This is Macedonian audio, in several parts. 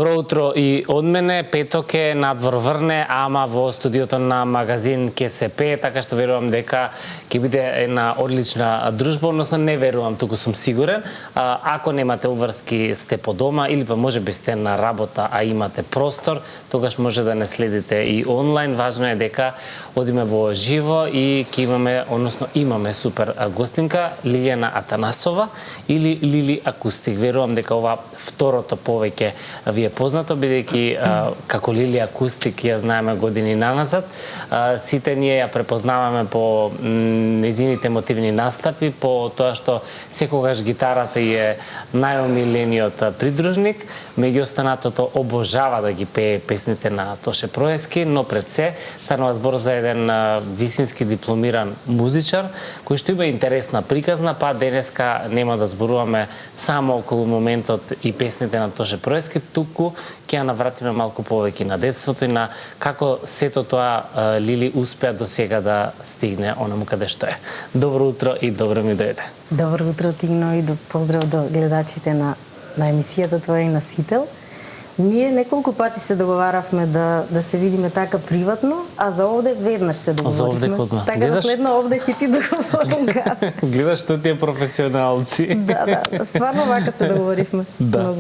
Добро утро и од мене. Петок е, надвор врне, ама во студиото на магазин КСП, така што верувам дека ќе биде една одлична дружба, односно не верувам, туку сум сигурен. Ако немате уврски, сте по дома или па можеби сте на работа, а имате простор, тогаш може да не следите и онлайн. Важно е дека одиме во живо и ќе имаме, односно имаме супер гостинка, Лилијана Атанасова или Лили Акустик. Верувам дека ова второто повеќе ви е познато, бидејќи како Лили Акустик ја знаеме години наназад. Сите ние ја препознаваме по нејзините мотивни настапи, по тоа што секогаш гитарата е најомилениот придружник, меѓу останатото обожава да ги пее песните на Тоше Проески, но пред се станува збор за еден висински дипломиран музичар, кој што има интересна приказна, па денеска нема да зборуваме само околу моментот и песните на Тоше Проески, туку ќе ја навратиме малку повеќе на детството и на како сето тоа Лили успеа до сега да стигне онаму каде што е. Добро утро и добро ми дојде. Добро утро, Тино, и поздрав до гледачите на емисијата твоја и на Сител. Ние неколку пати се договаравме да се видиме така приватно, а за овде веднаш се договоривме. За овде код ме. Така да следно овде ќе ти договорам кафе. Гледаш што тие професионалци. Да, стварно вака се договоривме. Да,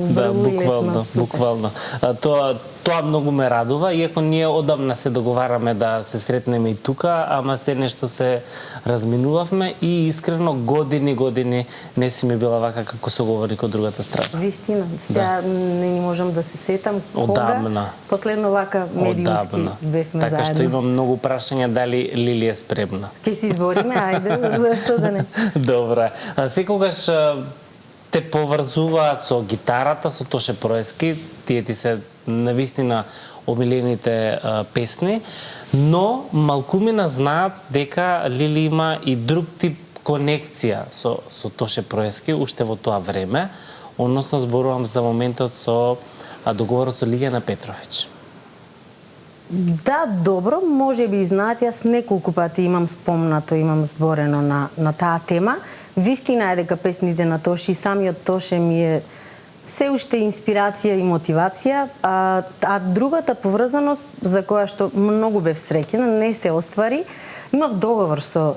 буквално. Тоа многу ме радува, иако ние одамна се договараме да се сретнеме и тука, ама се нешто се разминувавме и искрено години не си ми била вака како соговорник од другата страна. Вистина, сега не ни можам да се сетам кога последно вака медиумски бевме заедно. Така што имам многу прашања дали Лили е спремна. Ке се избориме, ајде, зашто да не. Добре. Секогаш те поврзуваат со гитарата, со Тоше Проески, тие ти се навистина омилените песни, но малкумина знаат дека Лили има и друг тип конекција со Тоше Проески уште во тоа време, односно зборувам за моментот со договорот со Лиљана Петровиќ. Да, добро, може би знаат, јас неколку пати имам спомнато, имам зборено на таа тема. Вистина е дека песните на Тоше и самиот Тоше ми е се уште инспирација и мотивација, а другата поврзаност за која што многу бев среќена, не се оствари. Имав договор со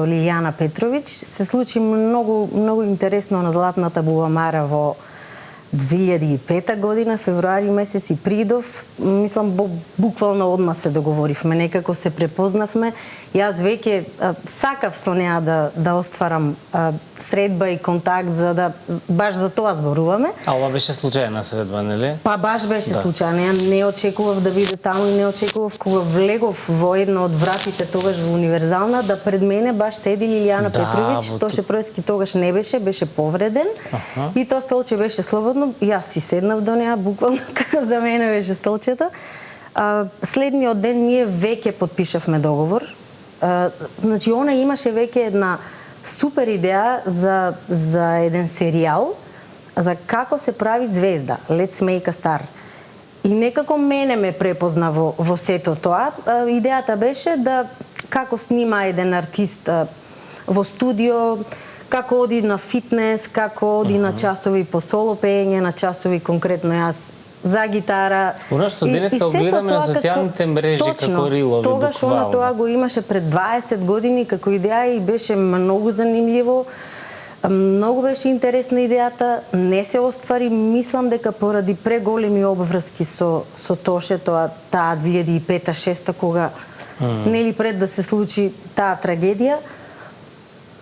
Лиљана Петровиќ, се случи многу интересно на Златната бубамара во 2005 година, февруари месец, и придов, мислам, буквално одма се договоривме, некако се препознавме. Јас веќе сакав со неа да остварам средба и контакт, баш за тоа зборуваме. А ова беше случајна средба, нели? Па баш беше случајна. Не очекував да биде таму и не очекував кога влегов во едно од вратите тогаш во Универзална, да пред мене баш седи Лиљана Петровиќ. Тоше Проески тогаш не беше повреден. И тоа столче беше слободно. Јас си седнав до неа, буквално како за мене беше столчето. Следниот ден ние веќе подпишавме договор. Значи, она имаше веќе една супер идеја за еден серијал за како се прави звезда, Let's Make a Star. И некако мене ме препозна во сето тоа. Идејата беше да како снима еден артист во студио, како оди на фитнес, како оди на часови по соло пеење, на часови конкретно јас за гитара. Оно што денеска гледаме на социјалните мрежи како рилови, тогаш она тоа го имаше пред 20 години како идеја и беше многу занимљиво. Многу беше интересна идејата, не се оствари. Мислам дека поради преголеми обврски со Тоше, таа 2005-2006 кога нели пред да се случи таа трагедија,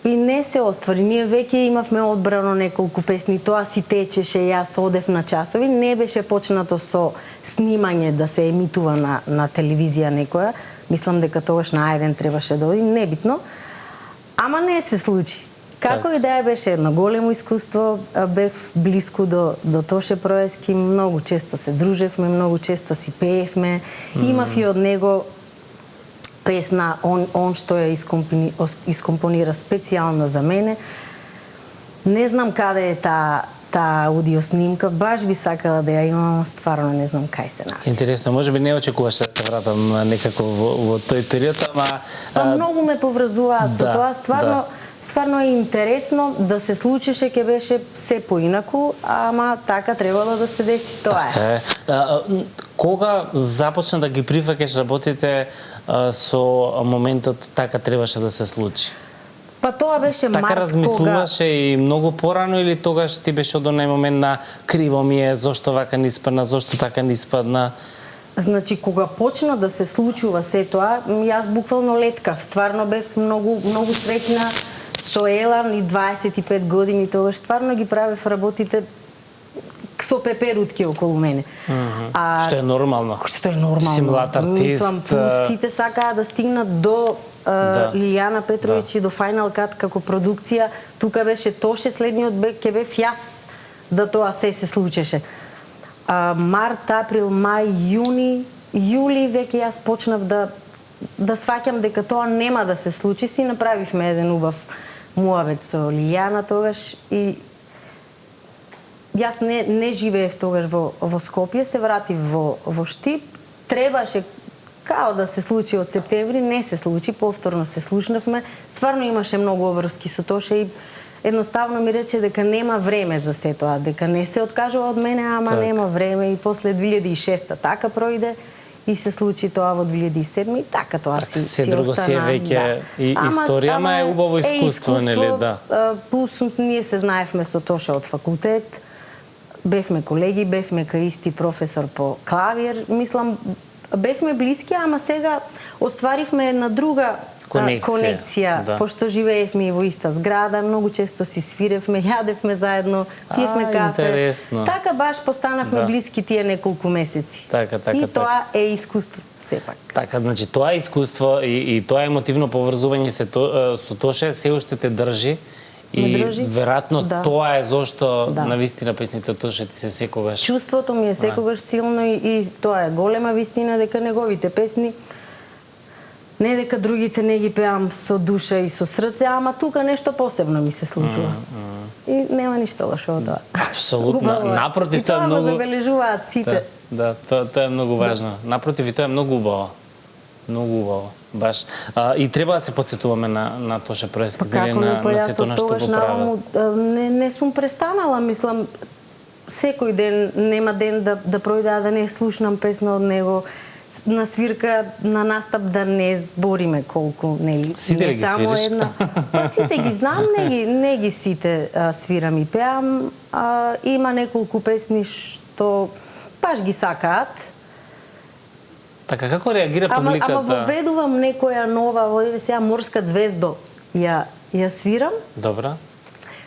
и не се оствари. Ние веќе имавме одбрано неколку песни, тоа си течеше, јас одев на часови, не беше почнато со снимање да се емитува на телевизија некоја. Мислам дека тогаш на еден требаше да оди, небитно. Ама не се случи. Како идеја беше едно големо искуство, бев блиску до Тоше Проески, многу често се дружевме, многу често си пеевме, имав и од него песна, он што ја искомпонира специјално за мене. Не знам каде е таа аудио снимка, баш би сакала да ја имам, стварно не знам кај се наоѓа. Интересно, можеби не очекуваш да те вратам некако во тој период, ама многу ме поврзуваат со тоа, стварно стварно е интересно да се случише, ќе беше се поинаку, ама така требало да се деси, тоа е. Кога започна да ги прифаќаш работите со моментот така требаше да се случи? Па тоа беше март, така размислуваше и многу порано или тогаш ти беше од онај момент на криво ми е, зошто вака не испадна, зошто така не испадна? Значи, кога почна да се случува се тоа, јас буквално леткав. Стварно бев многу среќна со Елан и 25 години тогаш. Стварно ги правев работите со пеперутки околу мене. Што е нормално. Што е нормално. Ти си млад артист. Мислам, сите сакаат да стигнат до Лилијана Петровиќ и до Final Cut како продукција. Тука беше Тоше, следниот ќе бев јас да тоа се случеше. Март, април, мај, јуни, јули веќе јас почнав да сваќам дека тоа нема да се случи. Си направивме еден убав муабет со Лилијана тогаш и јас не живеев тогаш во Скопје, се вратив во Штип. Требаше као да се случи од септември, не се случи, повторно се слушнавме. Стварно имаше многу обврски со Тоше и едноставно ми рече дека нема време за се тоа, дека не се откажува од мене, ама нема време и после 2006 така пројде и се случи тоа во 2007 и така тоа си се друго остана. Се веќе и историја, ама е убаво искуство, нели, да. Плюс ние се знаевме со Тоше од факултет, бевме колеги, бевме кај исти професор по клавир, мислам, бевме блиски, ама сега остваривме една друга конекција, пошто живеевме и во иста зграда, многу често си свиревме, јадевме заедно, пиевме кафе. Интересно. Така баш постанавме блиски тие неколку месеци. Така, и тоа е искуство, сепак. Така, значи тоа е искуство и тоа емотивно поврзување со Тоше се уште те држи. И веројатно тоа е зошто на вистина песните од Тоше ти се секогаш. Чувството ми е секогаш силно и тоа е голема вистина дека неговите песни не дека другите не ги пеам со душа и со срце, ама тука нешто посебно ми се случува. И нема ништо лошо од тоа. Апсолутно. Напротив, тоа е многу... го забележуваат сите. Да, тоа е многу важно. Напротив, и тоа е многу убаво. Многу убаво. Баш. И треба да се подсетуваме на Тоше Проески, на сето на што го прават. Не сум престанала, мислам, секој ден, нема ден да пројде да не слушнам песна од него, на свирка, на настап да не збориме колку, нели? Сите ли ги свириш? Па сите ги знам, не ги сите свирам и пеам. Има неколку песни што баш ги сакаат. Така, како реагира публиката? Ама воведувам некоја нова, овде сега Морска звездо ја свирам. Добра.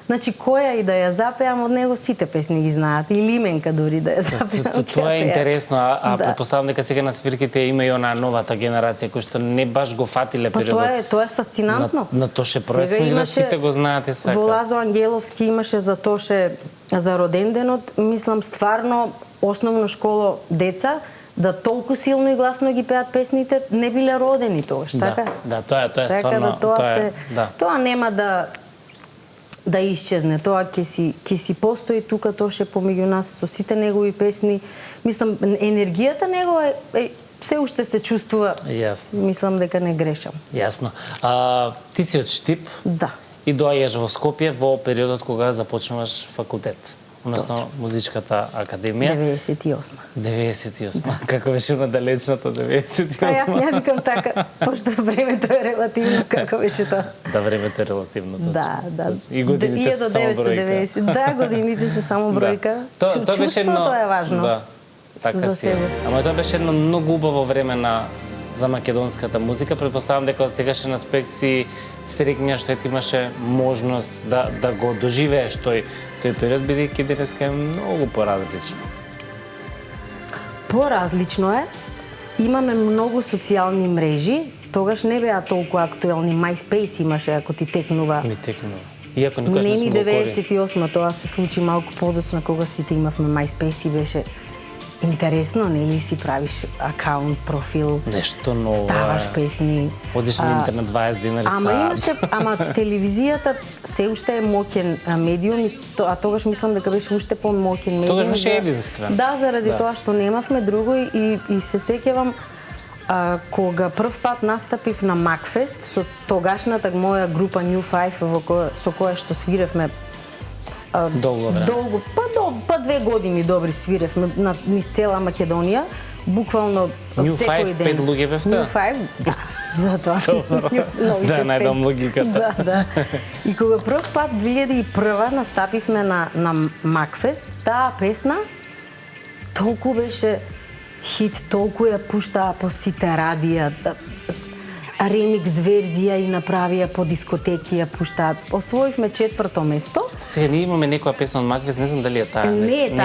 Значи, која и да ја запеам од него, сите песни ги знаат. И Лименка дури да ја запеам. Тоа е интересно, предпоставам дека сега на свирките има и онаа новата генерација кој што не баш го фатиле периодот. Тоа е фасцинантно. На Тоше Проески, сите го знаат и сака. Во Лазо Ангеловски имаше за Тоше за роденденот, мислам стварно основно школо деца да толку силно и гласно ги пеат песните, не биле родени тогаш, така? Да, тоа е стварно, тоа нема да исчезне, тоа ќе си постои тука Тоше помеѓу нас со сите негови песни. Мислам, енергијата негова се уште се чувствува. Јасно. Мислам дека не грешам. Јасно. Ти си од Штип? Да. И доаѓаш во Скопје во периодот кога започнуваш факултет. Односно музичката академија. 98. Како беше на далечната 98? Па јас не викам така, пошто времето е релативно, како беше тоа. Да, времето е релативно, точно. Да. И годините се само бројка. Да, годините се само бројка. Чувството е важно. Да, така си. Ама тоа беше едно многу убаво време за македонската музика. Предпоставам дека од сегашен аспект си среќна што ти имаше можност да го доживееш тој период, бидејќи денеска е многу поразлично. Поразлично е. Имаме многу социјални мрежи. Тогаш не беа толку актуелни. MySpace имаше, ако ти текнува. Ми текнува. Иако никогаш не сум го корил. 98, тоа се случи малку подоцна кога сите имавме MySpace и беше интересно, нели си правиш акаунт, профил, нешто ново, ставаш песни. Одиш на интернет 20 денари ама телевизијата се уште е моќен медиум, а тогаш мислам дека беше уште помоќен медиум. Тогаш беше единствен. Да, заради тоа што немавме друго и се сеќавам Кога прв пат настапив на Макфест со тогашната моја група New Five со која што свиревме Долго време. Па 2 години добри свиревме низ цела Македонија, буквално New секој Five, ден. 5 луѓе бевте? New Five, да, затоа. Да, најдам логиката. Да. И кога прв пат 2001 настапивме на Макфест, таа песна толку беше хит, толку ја пуштаа по сите радија, ремикс верзија и направија по дискотеки, ја пуштаа. Освоивме 4-то место. Сега ние имаме некоја песна од Макфест, не знам дали е таа. Не е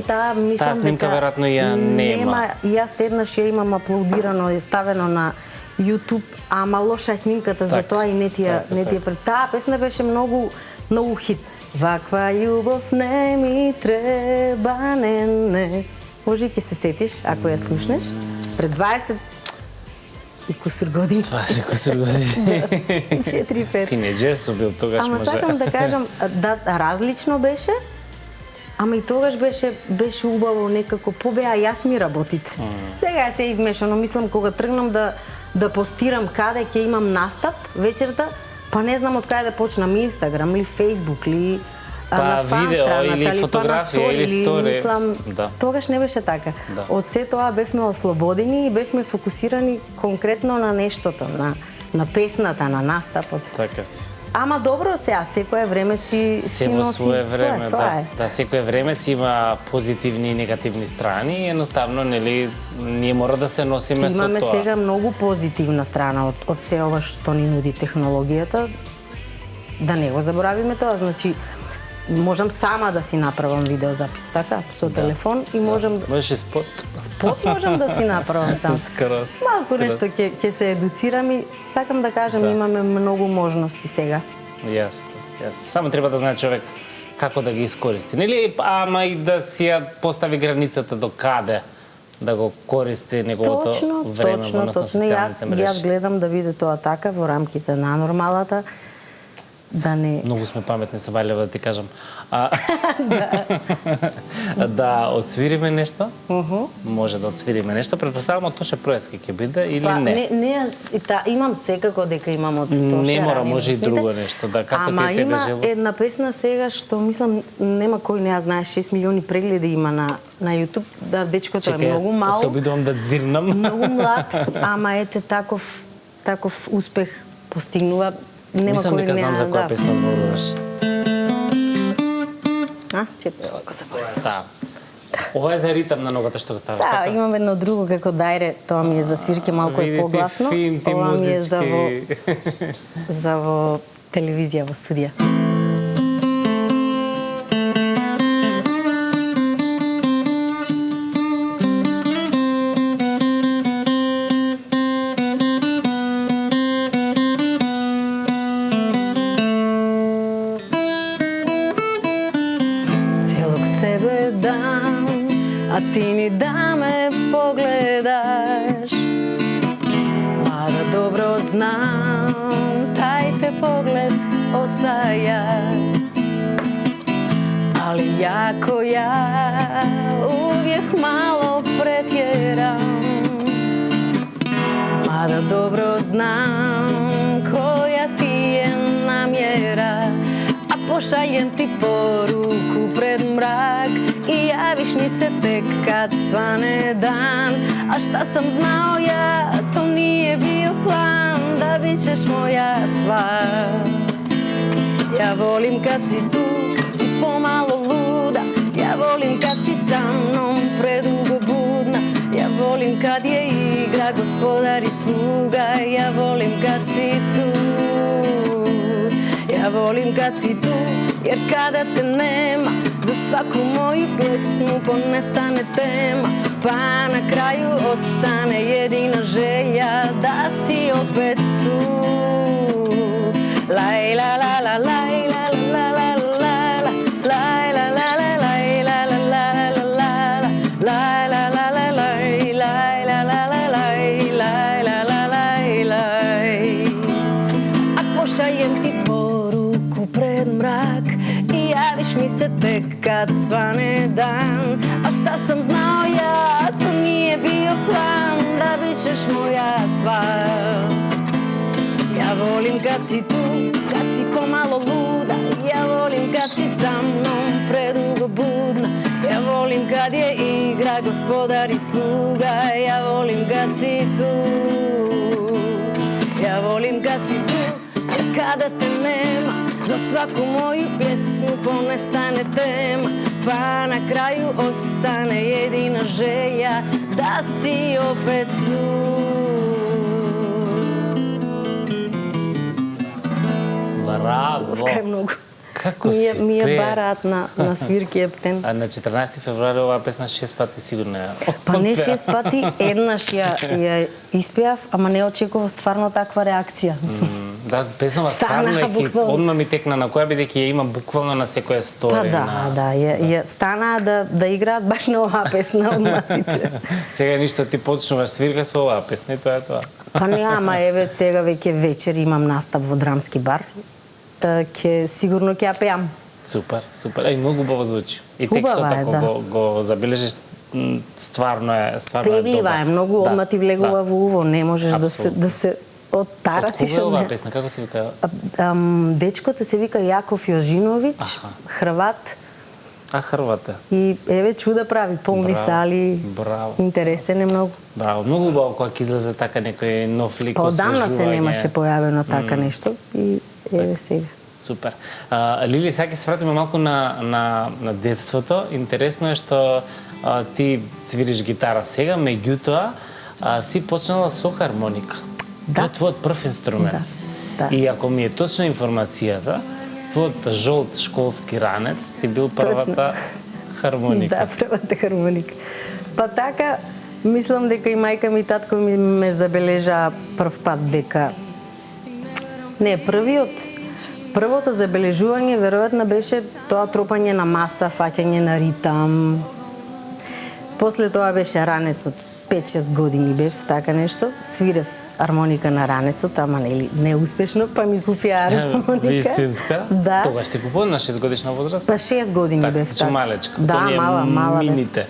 таа, мислам таа снимка веројатно ја нема. Јас еднаш ја имам аплаудирано, е ставено на YouTube, ама лоша е снимката, затоа и не ти ја пред. Таа песна беше многу хит. Ваква љубов не ми треба, не. Може и ќе се сетиш, ако ја слушнеш. Пред 20 и кусур години. 20 кусур години. 4-5. Тинеџерство бил тогаш, Ама може. сакам да кажам, да, различно беше, ама и тогаш беше убаво, некако побеа јасни работите. Сега се измешано, мислам кога тргнам да постирам каде ќе имам настап вечерта, па не знам од каде да почнам, Инстаграм или Фејсбук или на фан видео, страната, или фотографија, или стори. Мислам, Да. тогаш не беше така. Да. Од се тоа бевме ослободени и бевме фокусирани конкретно на нештото, на песната, на настапот. Така си. Ама добро сега, секое време си Во носи свое време, тоа да. е. Да, секое време си има позитивни и негативни страни и едноставно, нели, ние мора да се носиме со тоа. Имаме сега многу позитивна страна од се ова што ни нуди технологијата. Да не го заборавиме тоа, значи можам сама да си направам видеозапис, така, со телефон и можам Можеш и спот. спот можам да си направам сам. Скроз. Малку нешто ќе се едуцирам и сакам да кажам имаме многу можности сега. Јасно. Само треба да знае човек како да ги искористи. Нели, ама и да си ја постави границата до каде да го користи неговото време во на социјалните мрежи. Јас гледам да биде тоа така во рамките на нормалата. Да не... Многу сме паметни, се валјава да ти кажам. Да отсвириме нешто? Може да отсвириме нешто, претпоставам од Тоше Проески ќе биде или не? Имам секако дека имам од Тоше. Не мора, може и друго нешто, да, како ама ти има живот. една песна сега што мислам нема кој не ја знае, 6 милиони прегледи има на YouTube, да дечкото е многу мало. Се обидувам да звирнам. Многу млад, ама ете таков успех постигнува. Мислам дека знам за која песна зборуваш. Чекај, овако се прави. Да. Ова е за ритам на ногата што го ставаш, Да, така? имам едно друго како дајре, тоа ми е за свирке малку е погласно. Ова ми е за во телевизија, во студија. А ти ми да ме погледаш, мада добро знам, тај те поглед осваја. Али јако ја увijek мало претjerам, мада добро знам која ти е намјера, а пошаљем ти поруку пред мрак и јавиш ми се тек кад сване дан. А шта сам знао ја, то nije bio plan da bićeš moja sva. Ja volim kad si tu, kad si pomalo luda, ja volim kad si sa mnom predugo budna, ja volim kad je igra gospodar i sluga, ja volim kad si tu. Ja volim kad si tu, jer kada te nema, za svaku moju pesmu ponestane tema, pa na kraju ostane jedina želja da si opet tu. Laj la la la laj la la la la la laj la la la laj la la la la la laj la la la laj laj la la la laj laj la la laj laj. A pošaljem ti poruku pred mrak i javi Јавиш ми се тек кад сване дан, а шта сам знао ја, то nije био план, да бичеш моја сват. Ја волим кад си ту, кад си помало луда, ја волим кад си са мном предуго будна, ја волим кад ја игра господар и слуга, ја волим кад си ту, ја волим кад си ту, ја када те нема, за сваку моју песму понестане тема, па на крају остане едина желја да си опет ту. Браво! Кај многу. Како си? Ми е бараат на свирки ептен. А на 14 февруари оваа песна 6 пати сигурно ја. Па не 6 пати, еднаш ја испеав, ама не очекував стварно таква реакција. Да, песнава стварно е хит. Одма ми текна на која бидејќи ја има буквално на секоја стори. Па да, ја стана да играат баш на оваа песна од масите. Сега ништо ти почнуваш свирка со оваа песна и тоа е тоа. Па не, ама еве сега веќе вечер имам настап во драмски бар. Сигурно ќе ја пеам. Супер, супер. Ај многу убаво звучи. И Убава текстот е, ако го забележиш стварно е певлива е, многу одма ти влегува во уво, не можеш Апсолютно. да се оттарасиш. Кога е оваа песна? Како се вика? Дечкото се вика Јаков Јожиновиќ, Хрват. Хрвата. И еве чуда прави, полни Браво, сали. браво. Интересен е многу. Браво, многу убаво кога ќе излезе така некој нов лик, Па одамна се освежување. немаше појавено така нешто и еве сега. Супер. Лили, сега ќе се вратиме малку на детството. Интересно е што ти свириш гитара сега, меѓутоа си почнала со хармоника. Да. Тоа е твојот прв инструмент. Да. И ако ми е точна информацијата, твојот жолт школски ранец ти бил првата хармоника. Да, првата хармоника. Па така, мислам дека и мајка ми и татко ми ме забележаа прв пат дека не, првото забележување веројатно беше тоа тропање на маса, фаќање на ритам. После тоа беше ранецот. 5-6 години бев, така нешто. Свирев армоника на ранецот, ама неуспешно, па ми купија армоника. Вистинска? Да. Тогаш ти купува на 6 годишна возраст? Па 6 години така, бев, така. малечка. Да, Оние мала бев. мините.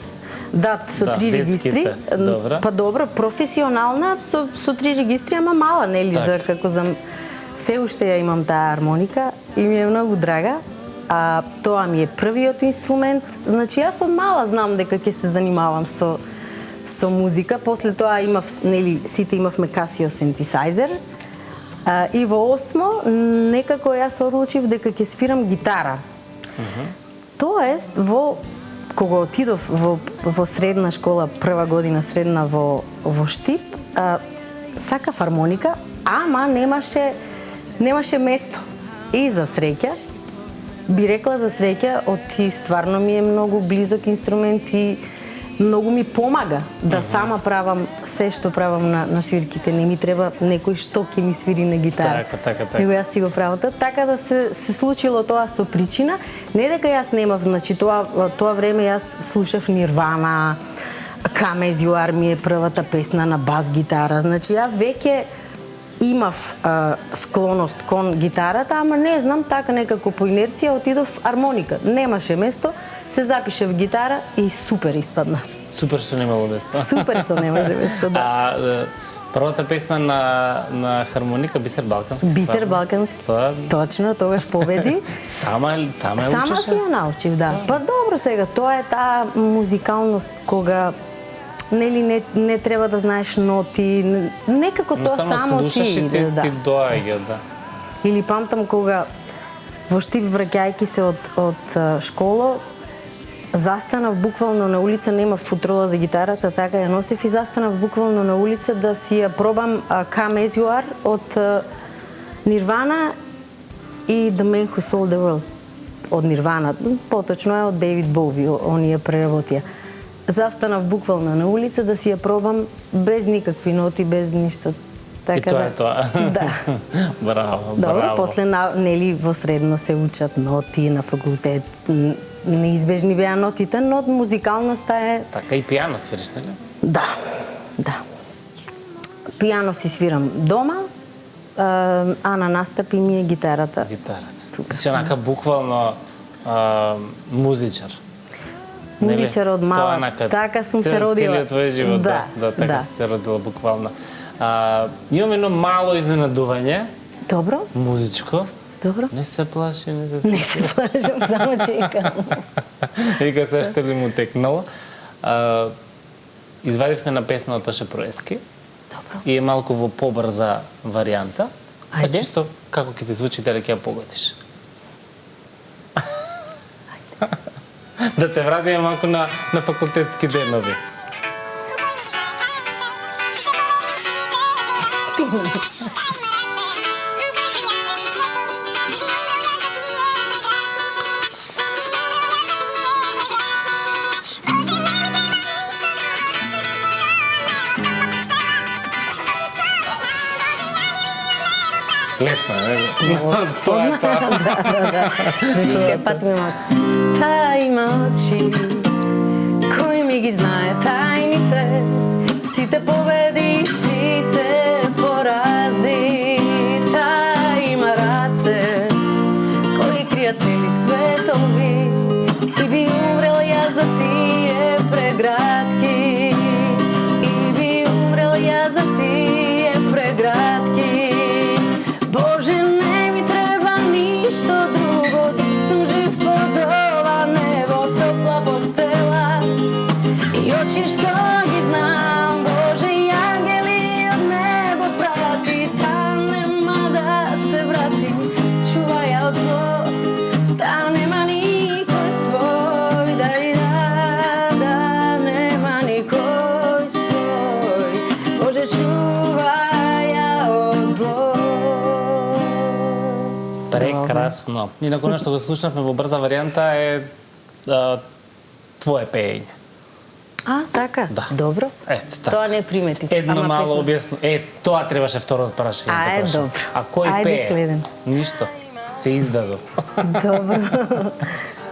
Да, со 3 регистри. детските, добро. Па добро, професионална со 3 регистри, ама мала, нели, за како за се уште ја имам таа армоника и ми е многу драга. А тоа ми е првиот инструмент. Значи јас од мала знам дека ќе се занимавам со музика. После тоа имав, нели, сите имавме Casio синтесајзер. И во 8 некако јас одлучив дека ќе свирам гитара. Тоест, кога отидов во средна школа, прва година средна во Штип, сакав хармоника, ама немаше место. И за среќа, би рекла за среќа, оти стварно ми е многу близок инструмент и многу ми помага да сама правам се што правам на свирките. Не ми треба некој што ќе ми свири на гитара. Така. Него јас си го правам тоа. Така да се случило тоа со причина. Не дека јас немав, значи тоа време јас слушав Нирвана, Come As You Are ми е првата песна на бас гитара. Значи ја веќе имав склоност кон гитарата, ама не знам, така некако по инерција отидов армоника. Немаше место, се запишев гитара и супер испадна. Супер што немало место. Супер што немаше место, да. Првата песна на хармоника Бисер Балкански. Бисер Балкански. Точно, тогаш победи. Сама Сама си ја научив, да. Па добро сега, тоа е таа музикалност кога нели не треба да знаеш ноти, некако тоа само ти иде, да. Ти доаѓа, да. Или памтам кога во Штип враќајќи се од школа, застанав буквално на улица, нема футрола за гитарата, така ја носев и застанав буквално на улица да си ја пробам Come As You Are од Нирвана и The Man Who Sold the World од Нирвана. Поточно е од Дейвид Боуи, оние преработија. Застанав буквално на улица да си ја пробам без никакви ноти, без ништо. Така, и тоа е тоа. Да. Браво, Добро, браво. после нели во средно се учат ноти на факултет. Неизбежни беа нотите, но музикалноста е... Така и пијано свириш, нели? Да. Пијано си свирам дома, а на настапи ми е гитарата. Си онака буквално музичар. Музичар од мала. Тоа Така сум се родила. Целиот твој живот, да, така си се родила буквално. Имам едно мало изненадување. Добро? Музичко. Добро. Не се плаши, Не се плашам, само чекам. Вика се што ли му текнало. Извадивме на песна од Тоше Проески. Добро. И е малку во побрза варијанта. Ајде. Па чисто како ќе ти звучи дали ќе ја погодиш. Да те вратиме малку на факултетски денови. Лесно, не? Тоа е тоа. Веќе пат ме малку. Та има очи, кој ми ги знае тајните, сите победи, сите порази. Та има раце, кои кријат цели светови, и би умрела ја за тие преградки, и би умрела ја за тие преградки. Боже, не ми треба ништо друго, тук сум жив под ова небо, топла постела и очи што ги знам. Боже, и ангели од небо прати, та нема да се врати, чувај ја од зло, та нема никој свој, да нема никој свој. Боже, чувај ја од зло. Прекрасно. Инаку што го слушнавме во брза варијанта е твое пеење. Така? Да. Добро. Ето така. Тоа не приметив. Едно Ама мало песна. објасно. Тоа требаше второто прашање. добро. А кој Ајде пее? следен. Ништо. Се издадо. Добро.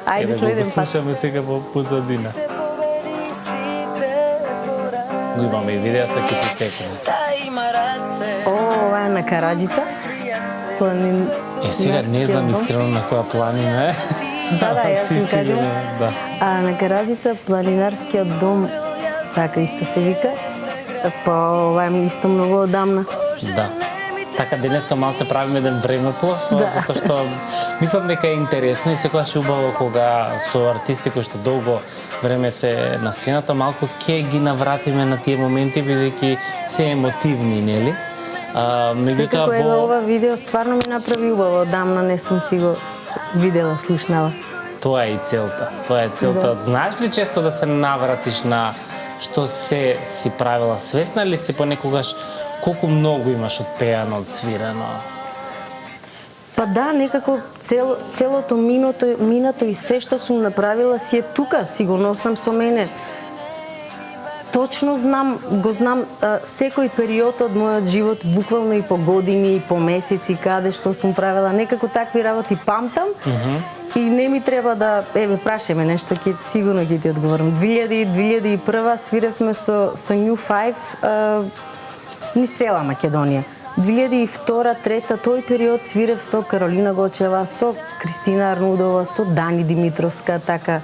Ајде следен го пат. слушаме сега во позадина. Го имаме и видеото, ќе ти текне. Ова е на Караџица. Планин. Сега не знам искрено на која планина е. Да, јас Ти им кажам. сигурно, да. На Караџица планинарскиот дом, така исто се вика. Па ова е исто многу одамна. Да. Така денеска малце правиме еден времеплов, Да. затоа што мислам дека е интересно и секогаш е убаво кога со артисти кои што долго време се на сцената, малку ќе ги навратиме на тие моменти бидејќи се емотивни, нели? Секако е ова видео стварно ми направи убаво, одамна не сум си го видела, слушнала. Тоа е и целта. Тоа е целта. Да. Знаеш ли често да се навратиш на што се си правила свесна или си понекогаш колку многу имаш одпеано, одсвирено? Па да, некако целото минато и се што сум направила си е тука, си го носам со мене. Точно го знам секој период од мојот живот, буквално и по години, и по месеци, каде што сум правила, некако такви работи памтам. И не ми треба да, прашаме нешто, сигурно ќе ти одговорам. 2001 свиревме со New Five низ цела Македонија. 2002-2003 тој период свирев со Каролина Гочева, со Кристина Арнудова, со Дани Димитровска, така.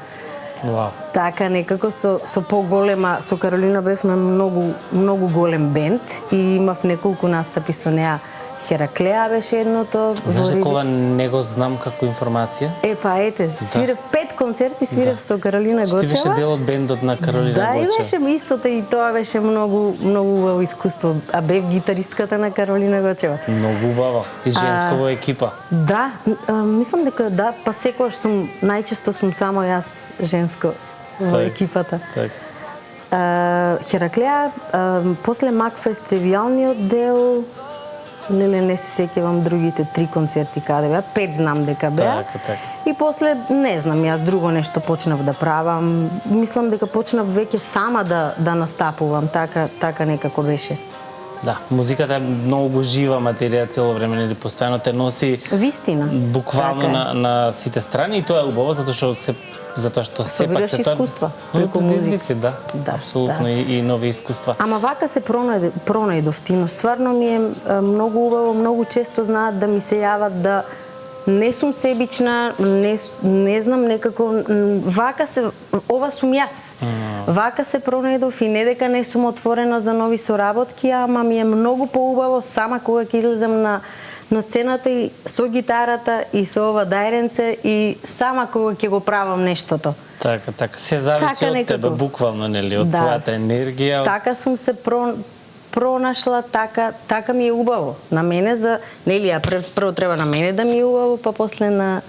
Вау. Така некако со поголема, со Каролина бевме многу голем бенд и имав неколку настапи со неа. Хераклеа беше едното. Знаеш дека ова не го знам како информација? Свирев 5 концерти со Каролина Гочева. Ти беше дел од бендот на Каролина Гочева. Да, и беше истото и тоа беше многу убаво искуство. А бев гитаристката на Каролина Гочева. Многу убаво. И женско во екипа. Да, мислам дека да, па секогаш најчесто сум само јас женско во екипата. Хераклеа, после Макфест тривијалниот дел, не се сеќавам другите 3 концерти каде беа, 5 знам дека беа. Така. И после не знам, јас друго нешто почнав да правам. Мислам дека почнав веќе сама да настапувам, така некако беше. Да, музиката е многу жива материја цело време, нели постојано те носи вистина. Буквално така на сите страни и тоа е убаво затоа што сепак се искуства преку музика. Да, апсолутно да. И нови искуства. Ама вака се пронајдов тино. Стварно ми е многу убаво, многу често знаат да ми се јават Не сум себична, не знам, некако вака се, ова сум јас. Вака се пронајдов и не дека не сум отворена за нови соработки, ама ми е многу поубаво сама кога ќе излезам на сцената и со гитарата и со ова дајренце и сама кога ќе го правам нештото. Така. Се зависи Така, од некако. тебе, буквално, нели, од твојата енергија. Така сум се пронашла, така ми е убаво. На мене нели, прво треба на мене да ми е убаво, па после на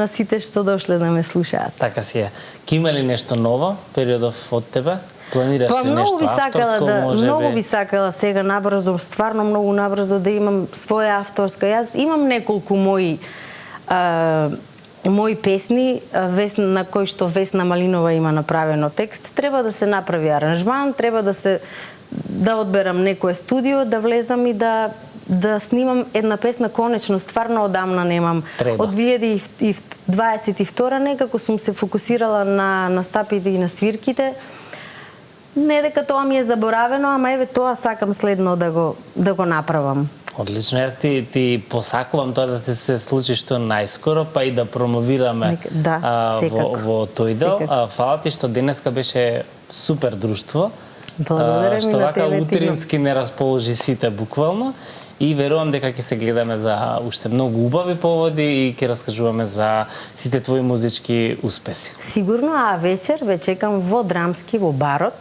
сите што дошле да ме слушаат. Така си е. Ке има ли нешто ново периодов од тебе? Планираш ли нешто авторско, многу би сакала сега набрзо, стварно многу набрзо да имам своја авторска. Јас имам неколку мои песни, на кои што Весна Малинова има направено текст. Треба да се направи аранжман, треба да одберам некое студио, да влезам и да снимам една песна конечно, стварно одамна немам. Треба. Од 2022 некако сум се фокусирала на настапите и на свирките. Не дека тоа ми е заборавено, ама еве тоа сакам следно да го направам. Одлично, јас ти посакувам тоа да ти се случи што најскоро, па и да промовираме во тој дел. Фала ти што денеска беше супер друштво. Благодарам што и на вака тебе, утрински не расположи сите буквално. И верувам дека ќе се гледаме за уште многу убави поводи и ќе раскажуваме за сите твои музички успеси. Сигурно, а вечер ве чекам во Драмски, во барот.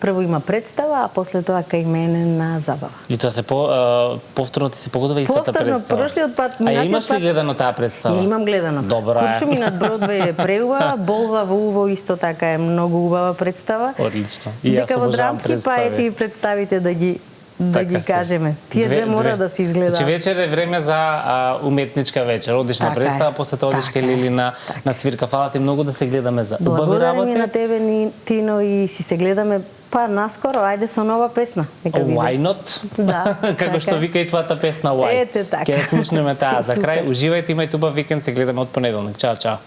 Прво има представа, а после тоа кај мене на забава. И тоа се повторно ти се погодува истата представа? Повторно, прошлиот пат, А имаш ли гледано таа представа? Ја имам гледано. Добро е. Куршуми над Бродвеј е преубава, Болва во Уво исто така е многу убава представа. Одлично. И јас дека во обожавам Драмски па представи. ети представите да ги кажеме. Тие две мора да се изгледаат. Значи вечер е време за уметничка вечер. Одиш на представа, после тоа одиш кај Лили на свирка. Фала ти многу да се гледаме за убави работи. Благодарам и на тебе, Тино, и си се гледаме наскоро, ајде со нова песна. Why not? Да. Како што вика и твојата песна Why. Ете така. Ќе слушнеме таа за крај. Уживајте, имајте убав викенд, се гледаме од понеделник. Чао, чао.